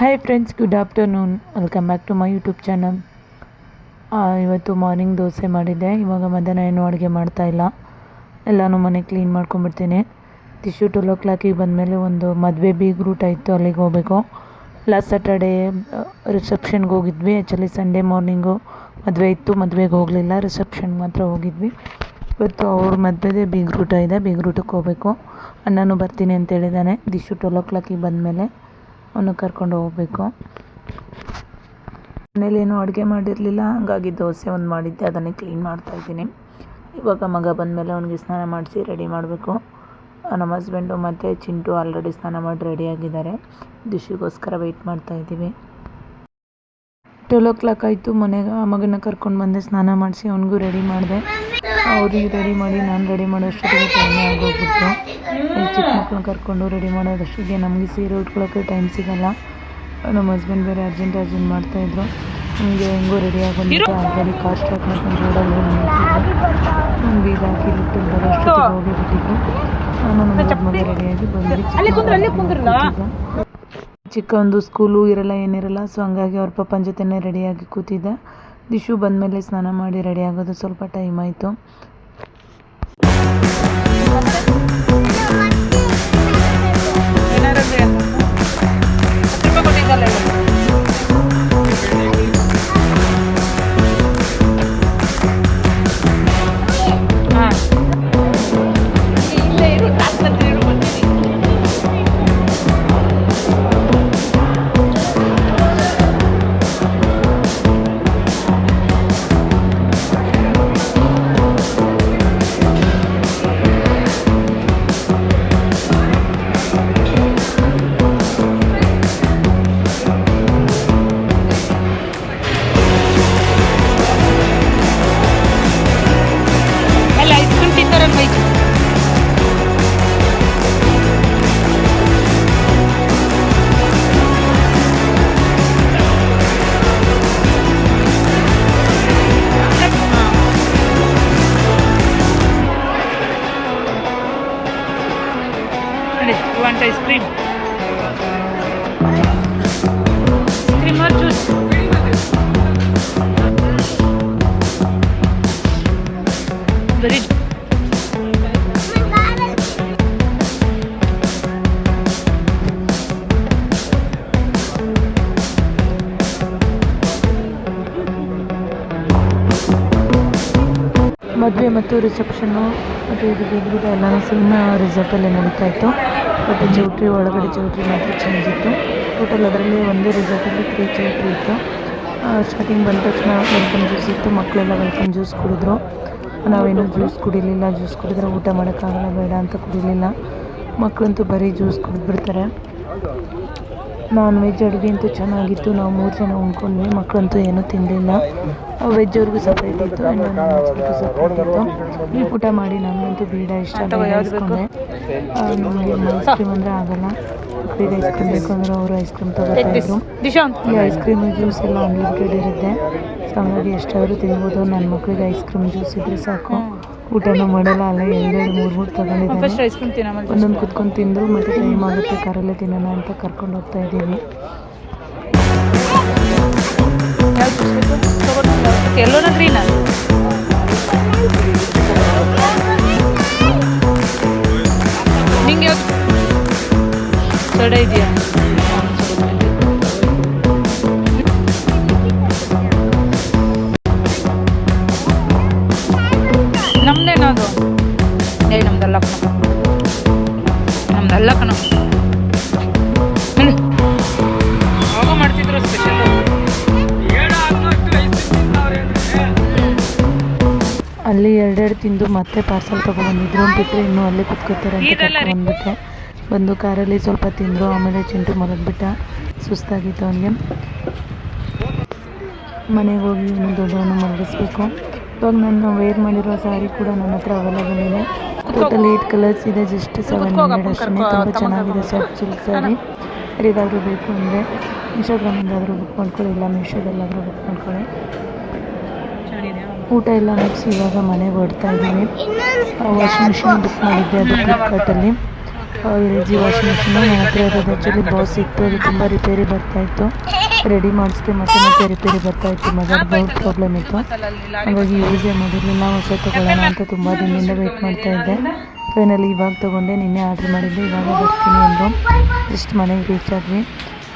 Hi friends, good afternoon. Welcome back to my YouTube channel. ಇವತ್ತು morning dosa ಮಾಡಿದ್ದೆ. ಇವಾಗ ಮಧ್ಯಾಹ್ನ ಏನೂ ಅಡುಗೆ ಮಾಡ್ತಾಯಿಲ್ಲ. ಎಲ್ಲನೂ ಮನೆ ಕ್ಲೀನ್ ಮಾಡ್ಕೊಂಡ್ಬಿಡ್ತೀನಿ. ದಿಶು 12 o'clock ಬಂದಮೇಲೆ ಒಂದು ಮದುವೆ ಬೀಗ್ರೂಟ ಇತ್ತು, ಅಲ್ಲಿಗೆ ಹೋಗಬೇಕು. ಲಾಸ್ಟ್ ಸ್ಯಾಟರ್ಡೇ ರಿಸೆಪ್ಷನ್ಗೆ ಹೋಗಿದ್ವಿ. ಆ್ಯಕ್ಚುಲಿ ಸಂಡೇ ಮಾರ್ನಿಂಗು ಮದುವೆ ಇತ್ತು, ಮದುವೆಗೆ ಹೋಗಲಿಲ್ಲ, ರಿಸೆಪ್ಷನ್ಗೆ ಮಾತ್ರ ಹೋಗಿದ್ವಿ. ಇವತ್ತು ಅವ್ರ ಮದುವೆದೇ ಬೀಗ್ರೂಟ ಇದೆ, ಬೀಗ್ರೂಟಕ್ಕೆ ಹೋಗಬೇಕು. ಅಣ್ಣನೂ ಬರ್ತೀನಿ ಅಂತ ಹೇಳಿದ್ದಾನೆ. ದಿಶು 12 o'clock ಬಂದಮೇಲೆ ಅವನು ಕರ್ಕೊಂಡು ಹೋಗಬೇಕು. ಮನೇಲೇನು ಅಡುಗೆ ಮಾಡಿರಲಿಲ್ಲ, ಹಾಗಾಗಿ ದೋಸೆ ಒಂದು ಮಾಡಿದ್ದೆ, ಅದನ್ನೇ ಕ್ಲೀನ್ ಮಾಡ್ತಾಯಿದ್ದೀನಿ. ಇವಾಗ ಮಗ ಬಂದಮೇಲೆ ಅವನಿಗೆ ಸ್ನಾನ ಮಾಡಿಸಿ ರೆಡಿ ಮಾಡಬೇಕು. ನಮ್ಮ ಹಸ್ಬೆಂಡು ಮತ್ತು ಚಿಂಟು ಆಲ್ರೆಡಿ ಸ್ನಾನ ಮಾಡಿ ರೆಡಿಯಾಗಿದ್ದಾರೆ. ದಿಶಿಗೋಸ್ಕರ ವೆಯ್ಟ್ ಮಾಡ್ತಾಯಿದ್ದೀವಿ. 12 o'clock ಆಯಿತು. ಮಗನ ಕರ್ಕೊಂಡು ಬಂದೆ, ಸ್ನಾನ ಮಾಡಿಸಿ ಅವನಿಗೂ ರೆಡಿ ಮಾಡಿದೆ. ಅವ್ರಿಗೆ ರೆಡಿ ಮಾಡಿ ನಾನು ರೆಡಿ ಮಾಡೋಷ್ಟೊತ್ತಿಗೆ ಟೈಮೇ ಆಗೋಗ್ಬಿಡ್ತು. ಚಿಕ್ಕ ಮಕ್ಕಳನ್ನ ಕರ್ಕೊಂಡು ರೆಡಿ ಮಾಡೋದಷ್ಟೊತ್ತಿಗೆ ನಮಗೆ ಸೀರೆ ಉಟ್ಕೊಳ್ಳೋಕ್ಕೆ ಟೈಮ್ ಸಿಗೋಲ್ಲ. ನಮ್ಮ ಹಸ್ಬೆಂಡ್ ಬೇರೆ ಅರ್ಜೆಂಟ್ ಮಾಡ್ತಾಯಿದ್ರು. ನಮಗೆ ಹೆಂಗೋ ರೆಡಿ ಆಗೋದು ಆಲ್ರೆಡಿ ಕಾರ್ ಸ್ಟಾರ್ಟ್ ಮಾಡ್ಕೊಂಡು ರೋಡಲ್ಲಿ ನಿಲ್ಸಿದ್ರು. ನಾನು ಬೀಗ ಹಾಕಿ ಲಿಫ್ಟಲ್ಲಿ ಬರೋಷ್ಟೊತ್ತಿಗೆ ಹೋಗಿಬಿಟ್ಟಿದ್ದು. ನಾನು ಮಗ ರೆಡಿಯಾಗಿ ಬಂದ್ವಿ. ಚಿಕ್ಕ ಒಂದು ಸ್ಕೂಲು ಇರಲ್ಲ, ಏನಿರಲ್ಲ. ಸೊ ಹಂಗಾಗಿ ಅವ್ರ ಪಪ್ಪನ ಜೊತೆನೇ ರೆಡಿಯಾಗಿ ಕೂತಿದ್ದೆ. ದಿಶು ಬಂದಮೇಲೆ ಸ್ನಾನ ಮಾಡಿ ರೆಡಿ ಆಗೋದು ಸ್ವಲ್ಪ ಟೈಮ್ ಆಯಿತು. You want ice cream? Ice cream or juice? Very ಮದುವೆ ಮತ್ತು ರಿಸೆಪ್ಷನ್ನು ಮತ್ತು ಇದು ಬೀಗ್ರೂಟ ಎಲ್ಲನೂ ಸೇಮ್ ರಿಸಾರ್ಟಲ್ಲೇ ನಡೀತಾ ಇತ್ತು. ಬಟ್ ಚೌಟ್ರಿ ಒಳಗಡೆ ಚೌಟ್ರಿ ಮಾತ್ರ ಚೇಂಜ್ ಇತ್ತು. ಟೋಟಲ್ ಅದರಲ್ಲಿ ಒಂದೇ ರಿಸಾರ್ಟಲ್ಲಿ 3 ಚೌಟ್ರಿ ಇತ್ತು. ಸ್ಟಾರ್ಟಿಂಗ್ ಬಂದ ತಕ್ಷಣ ವೆಲ್ಕಮ್ ಜ್ಯೂಸ್ ಇತ್ತು. ಮಕ್ಕಳೆಲ್ಲ ವೆಲ್ಕಮ್ ಜ್ಯೂಸ್ ಕುಡಿದ್ರು. ನಾವೇನು ಜ್ಯೂಸ್ ಕುಡಿಲಿಲ್ಲ. ಜ್ಯೂಸ್ ಕುಡಿದ್ರೆ ಊಟ ಮಾಡೋಕ್ಕಾಗಲ್ಲ, ಬೇಡ ಅಂತ ಕುಡಿಲಿಲ್ಲ. ಮಕ್ಕಳಂತೂ ಬರೀ ಜ್ಯೂಸ್ ಕುಡಿದ್ಬಿಡ್ತಾರೆ. ನಾನ್ ವೆಜ್ ಅಡುಗೆ ಅಂತೂ ಚೆನ್ನಾಗಿತ್ತು. ನಾವು 3 ಜನ ಉಣ್ಕೊಂಡ್ವಿ. ಮಕ್ಕಳಂತೂ ಏನೂ ತಿನ್ನಲಿಲ್ಲ. ವೆಜ್ ಅವ್ರಿಗೂ ಸಪ್ರೇಟ್ ಇತ್ತು, ಆ್ಯಂಡ್ ನಾನ್ ಸಪ್ರೇಟ್ ಇತ್ತು. ಊಟ ಮಾಡಿ ನನಗಂತೂ ಬೀಡ ಇಷ್ಟ, ಇಸ್ಕೊಂಡೆ. ನಮಗೆ ಐಸ್ ಕ್ರೀಮ್ ಅಂದರೆ ಆಗಲ್ಲ. ಮಕ್ಕಳಿಗೆ ಐಸ್ ಕ್ರೀಮ್ ಬೇಕು ಅಂದರೆ ಅವರು ಐಸ್ ಕ್ರೀಮ್ ತಗೋತಾಯಿದ್ರು. ಈ ಐಸ್ ಕ್ರೀಮು ಜ್ಯೂಸ್ ಎಲ್ಲ ಅನ್ಲಿಮಿಟೆಡ್ ಇರುತ್ತೆ. ಸೊ ಹಂಗಾಗಿ ಎಷ್ಟಾದರೂ ತಿನ್ಬೋದು. ನನ್ನ ಮಕ್ಕಳಿಗೆ ಐಸ್ ಕ್ರೀಮ್ ಜ್ಯೂಸ್ ಇದ್ರೆ ಸಾಕು, ಊಟನೂ ಮಾಡಲ್ಲ. ಅಲ್ಲ 2-3 ತಗೊಂಡಿದ್ದಾರೆ. ಒಂದೊಂದು ಕುತ್ಕೊಂಡು ತಿಂದರು. ಮತ್ತು ಟೈಮ್ ಆಗುತ್ತೆ, ಕಾರಲ್ಲೇ ತಿನ್ನೋಣ ಅಂತ ಕರ್ಕೊಂಡು ಹೋಗ್ತಾ ಇದ್ದೀವಿ. ಎಲ್ಲೋನ ಗ್ರೀನ್ ನಿಂಗೆ ಸೊಡೆ ಇದೆಯಾ? ನಮ್ದೇನದು? ನಮ್ದಲ್ಲ ಕಣ, ನಮ್ದಲ್ಲ ಕಣ. ಆವಾಗ ಮಾಡ್ತಿದ್ರು ಸ್ಪೆಷಲ್. ಅಲ್ಲಿ 2 ತಿಂದು ಮತ್ತೆ ಪಾರ್ಸಲ್ ತೊಗೊಬಂದಿದ್ರು. ಬಿಟ್ಟರೆ ಇನ್ನೂ ಅಲ್ಲೇ ಕುತ್ಕೋತಾರೆ ಅಂತ ಕರ್ಕೊಂಡ್ಬಿಟ್ಟೆ. ಬಂದು ಕಾರಲ್ಲಿ ಸ್ವಲ್ಪ ತಿಂದರು. ಆಮೇಲೆ ಚಿಂಟು ಮಲಗಿಬಿಟ್ಟ, ಸುಸ್ತಾಗಿತ್ತು ಅವನಿಗೆ. ಮನೆಗೆ ಹೋಗಿ ಇನ್ನೂ ದೊಡ್ಡವನು ಮಲಗಿಸ್ಬೇಕು. ಇವಾಗ ನಾನು ವೇರ್ ಮಾಡಿರೋ ಸ್ಯಾರಿ ಕೂಡ ನನ್ನ ಹತ್ರ ಅವೈಲೇಬಲ್ ಇದೆ. ಟೋಟಲ್ 8 ಕಲರ್ಸ್ ಇದೆ. ಜಸ್ಟ್ 700 ಅಷ್ಟೇ. ತುಂಬ ಚೆನ್ನಾಗಿದೆ ಸಾಫ್ಟ್ ಸಿಲ್ಕ್ ಸ್ಯಾರಿ. ಯಾರಿಗಾದರೂ ಬೇಕು ಅಂದರೆ ಇನ್ಸ್ಟಾಗ್ರಾಮಿಂದಾದರೂ ಬುಕ್ ಮಾಡ್ಕೊಳ್ಳಿ, ಇಲ್ಲ ಮೀಶೋದಲ್ಲಾದರೂ ಬುಕ್ ಮಾಡ್ಕೊಳ್ಳಿ. ಊಟ ಎಲ್ಲ ಮುಗಿಸಿ ಇವಾಗ ಮನೆಗೆ ಹೊರಡ್ತಾ ಇದ್ದೀವಿ. ವಾಷಿಂಗ್ ಮಿಷಿನ್ ಬುಕ್ ಮಾಡಿದ್ದೆ, ಅದು ಫ್ಲಿಪ್ಕಾರ್ಟಲ್ಲಿ. LG ವಾಷಿಂಗ್ ಮಿಷಿನು ನನ್ನ ಹತ್ರ ಇರೋದು ಆ್ಯಕ್ಚುಲಿ ಬಾಸ್ ಇತ್ತು, ಅದು ತುಂಬ ರಿಪೇರಿ ಬರ್ತಾಯಿತ್ತು. ರೆಡಿ ಮಾಡಿಸ್ದೆ ಮತ್ತೆ ರಿಪೇರಿ ಬರ್ತಾಯಿತ್ತು. ಮದರ್ ಬೋರ್ಡ್ ಪ್ರಾಬ್ಲಮ್ ಇತ್ತು, ಹಾಗಾಗಿ ಯೂಸೇ ಮಾಡಿರಲಿಲ್ಲ. ಹೊಸ ತೊಗೊಳ್ಳೋಣ ಅಂತ ತುಂಬ ದಿನದಿಂದ ವೆಯ್ಟ್ ಮಾಡ್ತಾಯಿದ್ದೆ. ಫೈನಲಿ ಇವಾಗ ತೊಗೊಂಡೆ. ನಿನ್ನೆ ಆರ್ಡ್ರ್ ಮಾಡಿದ್ದೆ, ಇವಾಗ ಬರ್ತೀನಿ ಅಂದರು. ಜಸ್ಟ್ ಮನೆಗೆ ರೀಚ್ ಆದ್ವಿ.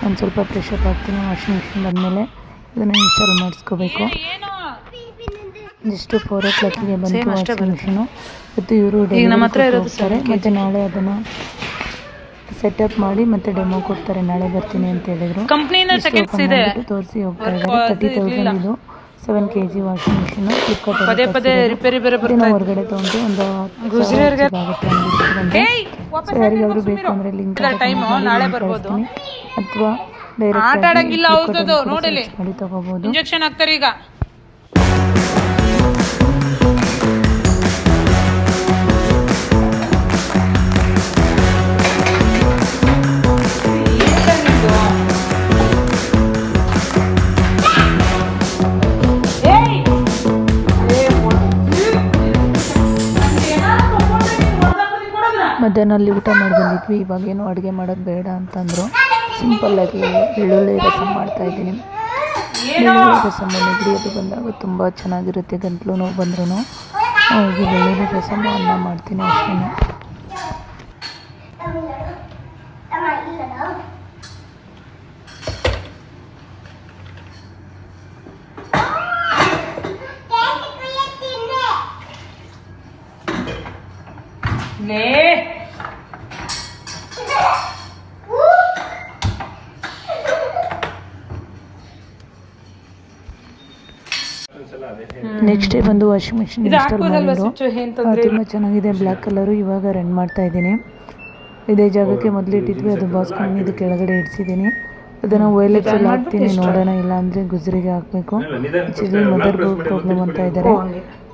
ನಾನು ಸ್ವಲ್ಪ ಫ್ರೆಶ್ ಅಪ್ ಆಗ್ತೀನಿ. ವಾಷಿಂಗ್ ಮಿಷಿನ್ ಬಂದಮೇಲೆ ಇದನ್ನು ಇನ್ಸ್ಟಾಲ್ ಮಾಡಿಸ್ಕೋಬೇಕು. ಜಸ್ಟ್ 4 o'clock ಬಂತು ವಾಷಿಂಗ್ ಮಿಷಿನು. ಮತ್ತು ಇವರು ಹೋಗ್ತಾರೆ, ಮತ್ತು ನಾಳೆ ಅದನ್ನು ಸೆಟಪ್ ಮಾಡಿ ಮತ್ತೆ ಡೆಮೋ ಕೊಡ್ತಾರೆ. ನಾಳೆ ಬರ್ತೀನಿ ಅಂತ ಹೇಳಿದರು. ತೋರಿಸಿ ಹೋಗ್ತಾ ಇದ್ದಾರೆ. 30,000 ಇದು 7 kg ವಾಷಿಂಗ್ ಮಿಷಿನು. ಫ್ಲಿಪ್ಕಾರ್ಟ್ ಹೊರಗಡೆ ತೊಗೊಂಡು ಒಂದು ಆಗುತ್ತೆ. ಸೊ ಯಾರಿಗಾದ್ರು ಬೇಕು ಅಂದರೆ ಲಿಂಕ್ ಕಳಿಸ್ತೀನಿ, ಅಥವಾ ಡೈರೆಕ್ಟ್ ಮಾಡಿ ತಗೋಬಹುದು. ಇಂಜೆಕ್ಷನ್ ಹಾಕ್ತಾರೆ ಈಗ. ಮಧ್ಯಾಹ್ನ ಅಲ್ಲಿ ಊಟ ಮಾಡಿ ಬಂದಿದ್ವಿ. ಇವಾಗೇನು ಅಡುಗೆ ಮಾಡೋದು ಬೇಡ ಅಂತಂದರು. ಸಿಂಪಲ್ಲಾಗಿ ಬೆಳ್ಳುಳ್ಳಿ ರಸಮ್ ಮಾಡ್ತಾಯಿದ್ದೀನಿ. ಬೆಳ್ಳುಳ್ಳಿ ರಸಮ್ ನೆಗಡಿ ಅದು ಬಂದಾಗ ತುಂಬ ಚೆನ್ನಾಗಿರುತ್ತೆ. ಗಂಟಲು ನೋವು ಬಂದ್ರೂ ಹಾಗೆ ಬೆಳ್ಳುಳ್ಳಿ ರಸಮ್ ಅನ್ನ ಮಾಡ್ತೀನಿ ಅಷ್ಟೇ. ನೆಕ್ಸ್ಟ್ ಡೇ ಬಂದು ವಾಷಿಂಗ್ ಮಿಷಿನ್ ಇನ್ಸ್ಟಾಲ್ ಮಾಡಿದ್ರು. ತುಂಬ ಚೆನ್ನಾಗಿದೆ, ಬ್ಲ್ಯಾಕ್ ಕಲರು. ಇವಾಗ ರನ್ ಮಾಡ್ತಾ ಇದ್ದೀನಿ. ಇದೇ ಜಾಗಕ್ಕೆ ಮೊದಲು ಇಟ್ಟಿದ್ವಿ, ಅದು ಬಾಸ್ ಕಂಪ್ನಿ ಇದು ಕೆಳಗಡೆ ಇಡಿಸಿದ್ದೀನಿ. ಅದನ್ನು ವೈಲೆಟ್ಸಲ್ಲಿ ಹಾಕ್ತೀನಿ, ನೋಡೋಣ. ಇಲ್ಲ ಅಂದರೆ ಗುಜರಿಗೆ ಹಾಕಬೇಕು. ಆ್ಯಕ್ಚುಲಿ ಮದರ್ ಬೋರ್ಡ್ ಪ್ರಾಬ್ಲಮ್ ಅಂತ ಇದ್ದಾರೆ.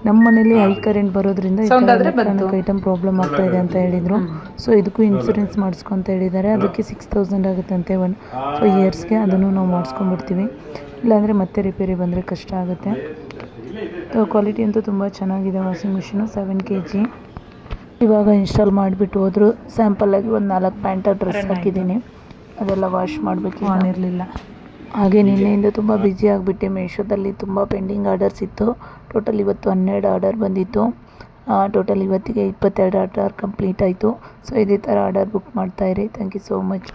ನಮ್ಮ ಮನೇಲಿ ಹೈ ಕರೆಂಟ್ ಬರೋದ್ರಿಂದ ಎಲೆಕ್ಟ್ರಾನಿಕ್ ಐಟಮ್ ಪ್ರಾಬ್ಲಮ್ ಆಗ್ತಾ ಇದೆ ಅಂತ ಹೇಳಿದರು. ಸೊ ಇದಕ್ಕೂ ಇನ್ಸೂರೆನ್ಸ್ ಮಾಡಿಸ್ಕೊಂತ ಹೇಳಿದ್ದಾರೆ. ಅದಕ್ಕೆ 6,000 ಆಗುತ್ತಂತೆ 5 yearsಗೆ. ಅದನ್ನು ನಾವು ಮಾಡಿಸ್ಕೊಂಡ್ಬಿಡ್ತೀವಿ. ಇಲ್ಲಾಂದರೆ ಮತ್ತೆ ರಿಪೇರಿ ಬಂದರೆ ಕಷ್ಟ ಆಗುತ್ತೆ. ಕ್ವಾಲಿಟಿ ಅಂತೂ ತುಂಬ ಚೆನ್ನಾಗಿದೆ ವಾಷಿಂಗ್ ಮಿಷಿನು. 7 kg ಇವಾಗ ಇನ್ಸ್ಟಾಲ್ ಮಾಡಿಬಿಟ್ಟು ಹೋದರು. ಸ್ಯಾಂಪಲ್ಲಾಗಿ ಒಂದು 4 ಪ್ಯಾಂಟ್ ಡ್ರೆಸ್ ಹಾಕಿದ್ದೀನಿ. ಅದೆಲ್ಲ ವಾಶ್ ಮಾಡಬೇಕು, ಇರಲಿಲ್ಲ. ಹಾಗೆ ನಿನ್ನೆಯಿಂದ ತುಂಬ ಬ್ಯುಸಿ ಆಗಿಬಿಟ್ಟೆ. ಮೀಶೋದಲ್ಲಿ ತುಂಬ ಪೆಂಡಿಂಗ್ ಆರ್ಡರ್ಸ್ ಇತ್ತು. ಟೋಟಲ್ ಇವತ್ತು 12 ಆರ್ಡರ್ ಬಂದಿತ್ತು. ಟೋಟಲ್ ಇವತ್ತಿಗೆ 22 ಆರ್ಡರ್ ಕಂಪ್ಲೀಟ್ ಆಯಿತು. ಸೊ ಇದೇ ಥರ ಆರ್ಡರ್ ಬುಕ್ ಮಾಡ್ತಾಯಿರಿ. Thank you so much.